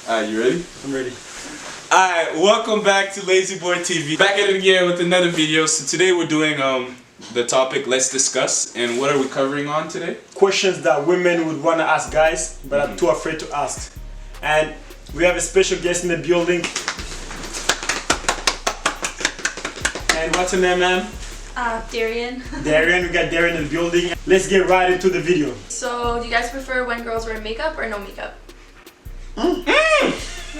You ready? I'm ready. Alright, welcome back to Lazy Boy TV. Back at it again with another video. So today we're doing the topic Let's Discuss. And what are we covering on today? Questions that women would want to ask guys, but are too afraid to ask. And we have a special guest in the building. And what's your name, ma'am? Darian. Darian, we got Darian in the building. Let's get right into the video. So, do you guys prefer when girls wear makeup or no makeup?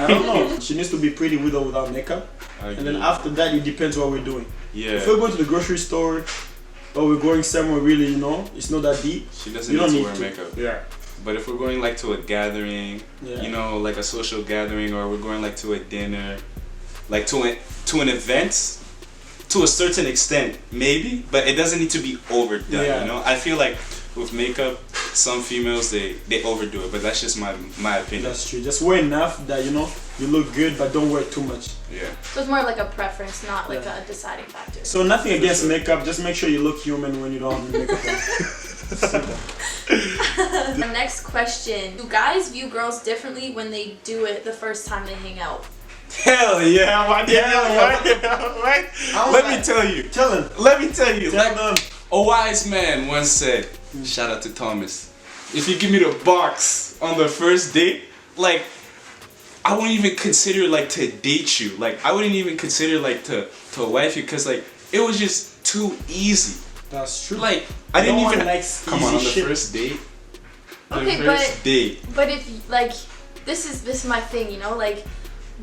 I don't know. She needs to be pretty with or without makeup. And then after that, it depends what we're doing. Yeah. If we're going to the grocery store or we're going somewhere really, it's not that deep. She doesn't need to wear makeup. Yeah. But if we're going like to a gathering, like a social gathering, or we're going like to a dinner, like to an event, to a certain extent, maybe, but it doesn't need to be overdone, I feel like with makeup, some females, they overdo it, but that's just my opinion. That's true. Just wear enough that, you look good, but don't wear too much. Yeah. So it's more like a preference, not like a deciding factor. So nothing against makeup, just make sure you look human when you don't have the makeup on. The next question. Do guys view girls differently when they do it the first time they hang out? Hell yeah, what? Let me tell you. Tell him. Let me tell you. Tell them. A wise man once said, shout out to Thomas, if you give me the box on the first date, like, I wouldn't even consider like to date you. Like, I wouldn't even consider like to wife you, because like it was just too easy. That's true. Like, I didn't even like come on the first date. Okay, but if like this is my thing, like,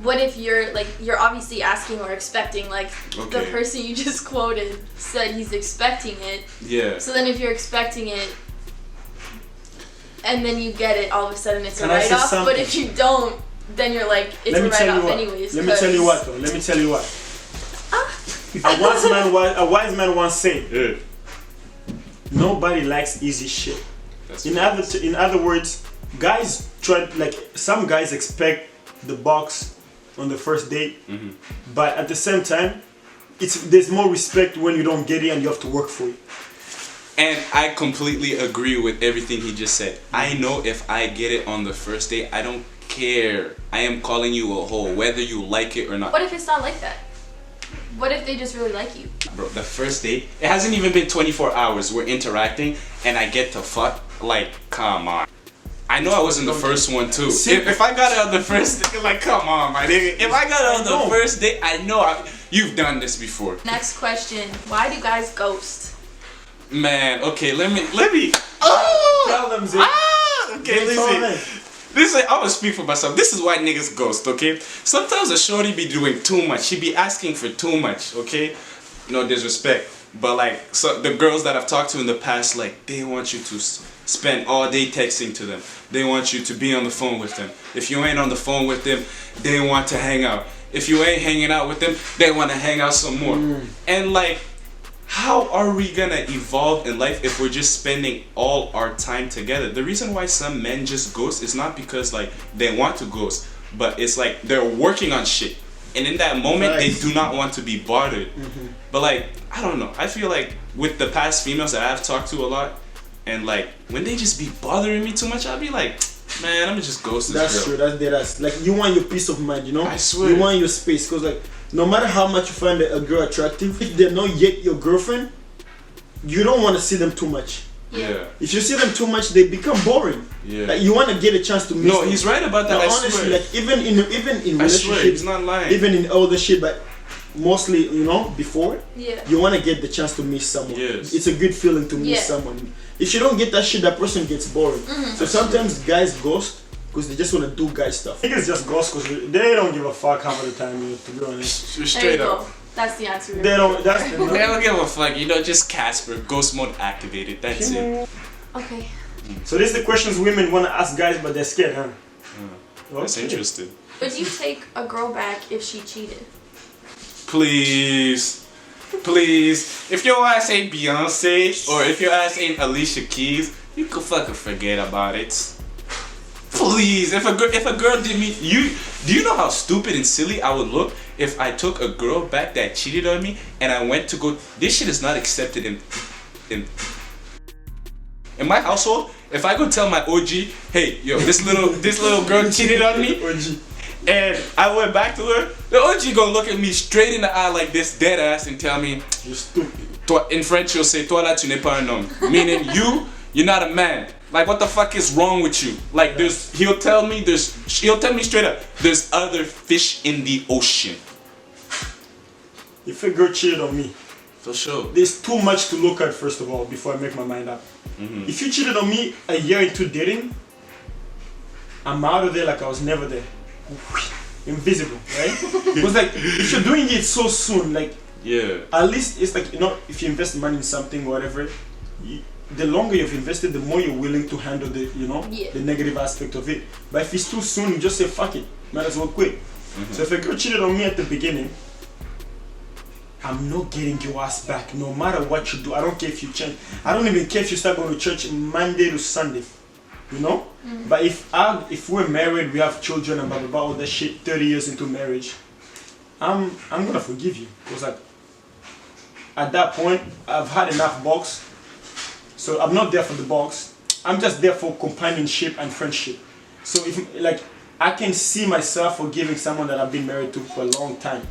what if you're obviously asking or expecting, like, the person you just quoted said he's expecting it. Yeah. So then if you're expecting it and then you get it, all of a sudden it's a Can I say write-off. something? But if you don't, then you're like, it's a write-off anyways. Let me tell you what though. Let me tell you what. A wise man once said, nobody likes easy shit. In other words, guys some guys expect the box on the first date, but at the same time, there's more respect when you don't get it and you have to work for it. And I completely agree with everything he just said. I know if I get it on the first date, I don't care. I am calling you a hoe, whether you like it or not. What if it's not like that? What if they just really like you? Bro, the first date, it hasn't even been 24 hours. We're interacting and I get to fuck. Like, come on. I know I wasn't the first one too. If I got it on the first date, like, come on, my nigga. If I got it on the first date, I know you've done this before. Next question. Why do guys ghost? Man, okay, let me. Oh! Tell them, Zay. Okay, listen. I'm gonna speak for myself. This is why niggas ghost, okay? Sometimes a shorty be doing too much. She be asking for too much, okay? No disrespect. But like, so the girls that I've talked to in the past, like, they want you to spend all day texting to them. They want you to be on the phone with them. If you ain't on the phone with them, they want to hang out. If you ain't hanging out with them, they want to hang out some more. And like, how are we gonna evolve in life if we're just spending all our time together? The reason why some men just ghost is not because like they want to ghost, but it's like they're working on shit. And in that moment, they do not want to be bothered. But like, I don't know. I feel like with the past females that I've talked to a lot, and like when they just be bothering me too much, I'll be like, man, I'm just ghost this girl. That's true. That's like, you want your peace of mind, I swear. You want your space, because like, no matter how much you find a girl attractive, if they're not yet your girlfriend, you don't want to see them too much. Yeah. If you see them too much, they become boring. Yeah. Like, you want to get a chance to meet them. No, he's right about that. No, I honestly, swear. like even in relationships, I swear, he's not lying. even in older shit, but mostly, before, you want to get the chance to meet someone. Yes. It's a good feeling to meet someone. If you don't get that shit, that person gets boring. So sometimes guys ghost because they just want to do guy stuff. Niggas just ghost because they don't give a fuck half of the time, to be honest. Straight up. That's the answer. They don't give a fuck. Just Casper. Ghost mode activated. That's it. Okay. So this is the questions women want to ask guys, but they're scared, huh? That's interesting. Would you take a girl back if she cheated? Please. If your ass ain't Beyonce or if your ass ain't Alicia Keys, you could fucking forget about it. Please, if a girl did me, do you know how stupid and silly I would look if I took a girl back that cheated on me and I went to go? This shit is not accepted in my household. If I go tell my OG, hey, yo, this little girl cheated on me. OG. And I went back to her. The OG gonna look at me straight in the eye like this, dead ass, and tell me, You're stupid. in French, he'll say, "Toi là, tu n'es pas un homme," meaning you're not a man. Like, what the fuck is wrong with you? Like, he'll tell me straight up, there's other fish in the ocean. If a girl cheated on me, For sure. there's too much to look at first of all before I make my mind up. If you cheated on me a year into dating, I'm out of there like I was never there. Invisible, right? Because like if you're doing it so soon, like Yeah. at least it's like, you know, if you invest money in something or whatever, the longer you've invested, the more you're willing to handle the, you know, the negative aspect of it. But if it's too soon, you just say fuck it, might as well quit. So if a girl cheated on me at the beginning, I'm not getting your ass back no matter what you do. I don't care if you change. I don't even care if you start going to church Monday to Sunday, you know. But if we're married, we have children and blah blah blah, all that shit, 30 years into marriage, I'm gonna forgive you, because like at that point I've had enough box. So I'm not there for the box. I'm just there for companionship and friendship. So if like I can see myself forgiving someone that I've been married to for a long time.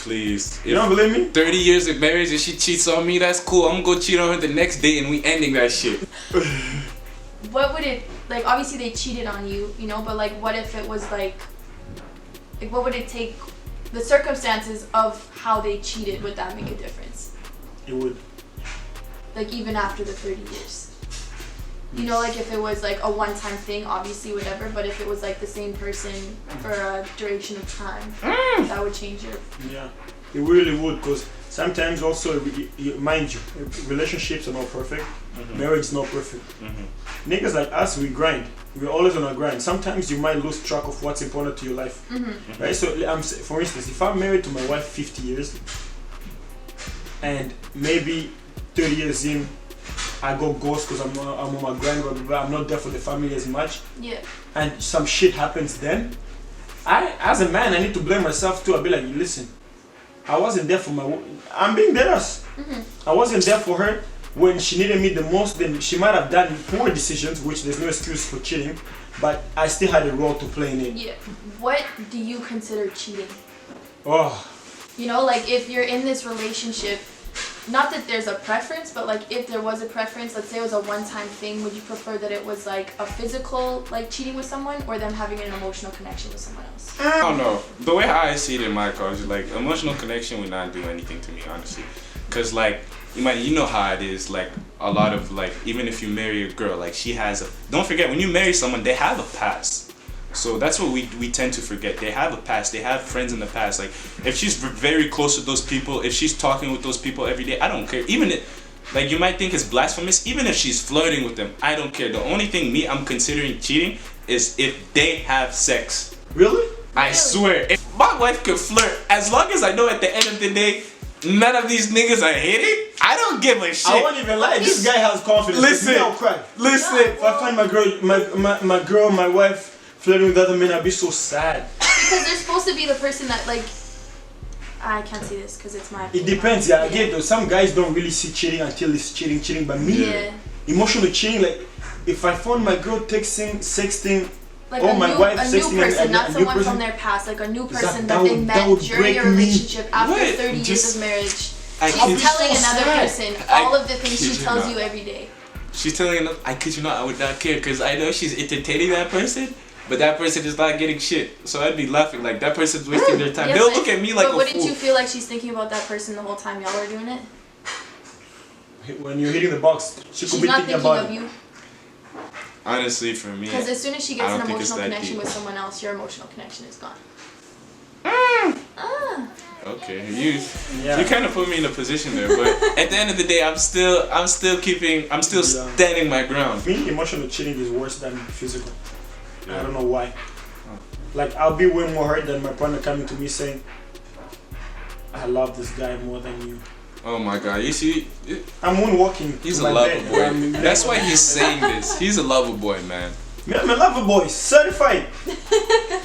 Please. You don't believe me? 30 years of marriage and she cheats on me, that's cool. I'm gonna go cheat on her the next day and we ending that shit. What would it, like, obviously they cheated on you, you know, but like what if it was like what would it take, the circumstances of how they cheated, would that make a difference? It would. Like even after the 30 years? You know, like if it was like a one-time thing, obviously whatever, but if it was like the same person for a duration of time, that would change it. Yeah, it really would, because sometimes also, mind you, relationships are not perfect, marriage is not perfect. Niggas like us, we grind. We're always on a grind. Sometimes you might lose track of what's important to your life. Right? So, for instance, if I'm married to my wife 50 years, and maybe 30 years in, I go ghost because I'm on my grind, blah, blah, blah. I'm not there for the family as much. Yeah. And some shit happens then. As a man, I need to blame myself too. I'll be like, listen, I wasn't there for I'm being deadass. I wasn't there for her when she needed me the most. Then she might have done poor decisions, which there's no excuse for cheating, but I still had a role to play in it. Yeah. What do you consider cheating? Oh. You know, like if you're in this relationship, not that there's a preference, but like if there was a preference, let's say it was a one-time thing, would you prefer that it was like a physical, like cheating with someone, or them having an emotional connection with someone else? I don't know. The way I see it in my culture, like emotional connection would not do anything to me, honestly. Cause like you know how it is. Like a lot of like, even if you marry a girl, like she has don't forget, when you marry someone, they have a past. So that's what we tend to forget. They have a past. They have friends in the past. Like if she's very close to those people, if she's talking with those people every day, I don't care. Even if, like you might think it's blasphemous, even if she's flirting with them, I don't care. The only thing I'm considering cheating is if they have sex. Really? I swear, if my wife could flirt, as long as I know at the end of the day, none of these niggas are hitting, I don't give a shit. I won't even lie. This guy has confidence. Listen, I'll cry. listen. If I find my wife flirting with other men, I'd be so sad. Because they're supposed to be the person that like, I can't see this because it's my It depends, yeah. Again, though, some guys don't really see cheating until it's cheating. But me, emotional cheating, like if I found my girl texting, sexting, like my wife a new sexting person, and not a new someone person, from their past, like a new person that they would met during break your me. relationship after What? 30 years Just- of marriage. I She's kid- telling so another sad. person all of the kid things you she tells not. you every day. She's telling another, I kid you not, I would not care because I know she's entertaining that person, but that person is not getting shit. So I'd be laughing like that person's wasting their time. Yes, They'll but- look at me like But a wouldn't fool. you feel like she's thinking about that person the whole time y'all are doing it? when you're hitting the box, she could She's be not thinking thinking about of it. you. Honestly, for me, Because as soon as she I gets don't an think it's emotional that connection deep. with someone else, your emotional connection is gone. okay, you Yeah. kind of put me in a position there, but at the end of the day, I'm still standing my ground. For me, emotional cheating is worse than physical. I don't know why. Like I'll be way more hurt than my partner coming to me saying, "I love this guy more than you." Oh my God, you see, I'm moonwalking. he's to a my lover bed, boy. and I'm That's why he's saying this. He's a lover boy, man. Man, I'm a lover boy, certified.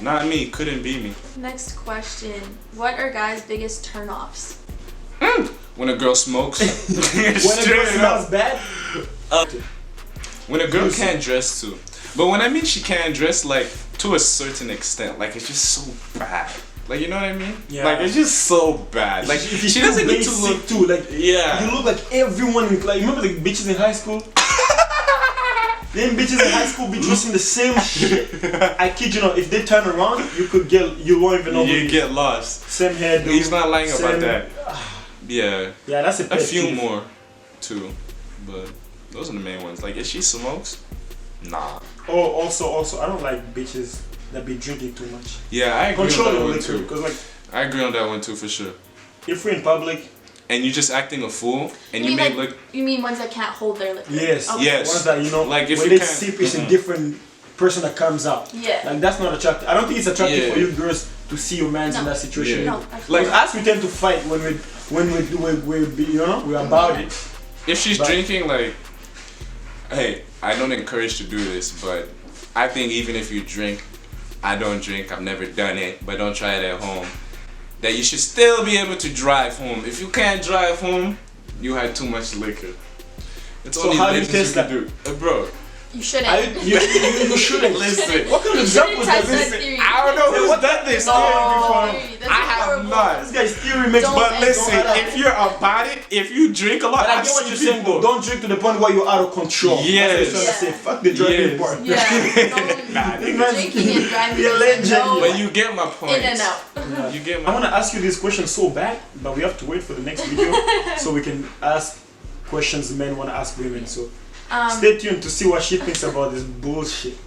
Not me, couldn't be me. Next question. What are guys' biggest turnoffs? When a girl smokes, When a girl smells bad, when a girl can't dress too. But when I mean she can't dress, like to a certain extent, like it's just so bad. Like you know what I mean? Yeah. Like it's just so bad. Like she doesn't need to look too. Like yeah. you look like everyone. Like remember the bitches in high school? Them bitches in high school be dressing the same shit. I kid you not. If they turn around, you won't even know. You get lost. Same hair. He's not lying about that. Yeah. Yeah, that's a few more, too, but those are the main ones. Like if she smokes, nah. Oh, also, I don't like bitches that be drinking too much. Yeah, I agree on that one too. Because like, I agree on that one too for sure. If we're in public. And you're just acting a fool, and you may like, look. You mean ones that can't hold their liquor? Yes. Okay. Yes. Ones that like if when you they can't, sip, it's a different person that comes out. Yeah. Like that's not attractive. I don't think it's attractive for you girls to see your man's in that situation. Yeah. No, like us, we tend to fight when we're about it. If she's drinking, like, hey, I don't encourage to do this, but I think even if you drink, I don't drink. I've never done it, but don't try it at home. That you should still be able to drive home. If you can't drive home, you had too much liquor. It's so only how do you legends test you that? can do. Bro. You shouldn't. You shouldn't. Listen. What kind of examples test is that this? theory. I don't know who's done this Theory. That's I have horrible. not. This guy's theory makes. Don't But and listen, don't if you're about it, if you drink a lot, But I I've get what seen you're saying, people. though. Don't drink to the point where you're out of control. Yes. That's what I'm trying to say. Fuck the driving Yes. part. Yeah. Drinking and driving. You're is a legend. no. But you get my point. In and out. You get I my want to ask you this question so bad, but we have to wait for the next video so we can ask questions men want to ask women. So stay tuned to see what she thinks about this bullshit.